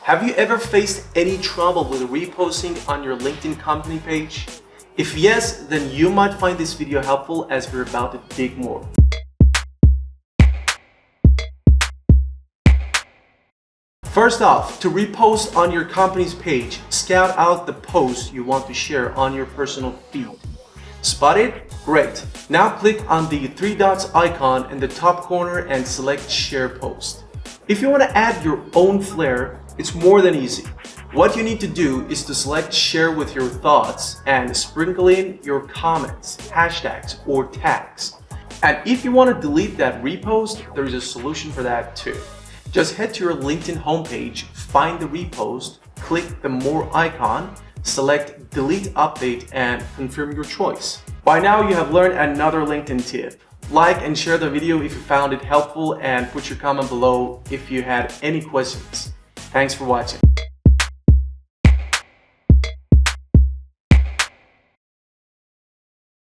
Have you ever faced any trouble with reposting on your LinkedIn company page? If yes, then you might find this video helpful as we're about to dig more. First off, to repost on your company's page, scout out the post you want to share on your personal feed. Spot it? Great. Now click on the three dots icon in the top corner and select Share Post. If you want to add your own flair, it's more than easy. What you need to do is to select Share with your thoughts and sprinkle in your comments, hashtags, or tags. And if you want to delete that repost, there is a solution for that too. Just head to your LinkedIn homepage, find the repost, click the More icon, select Delete Update, and confirm your choice. By now you have learned another LinkedIn tip. Like and share the video if you found it helpful, and put your comment below if you had any questions. Thanks for watching.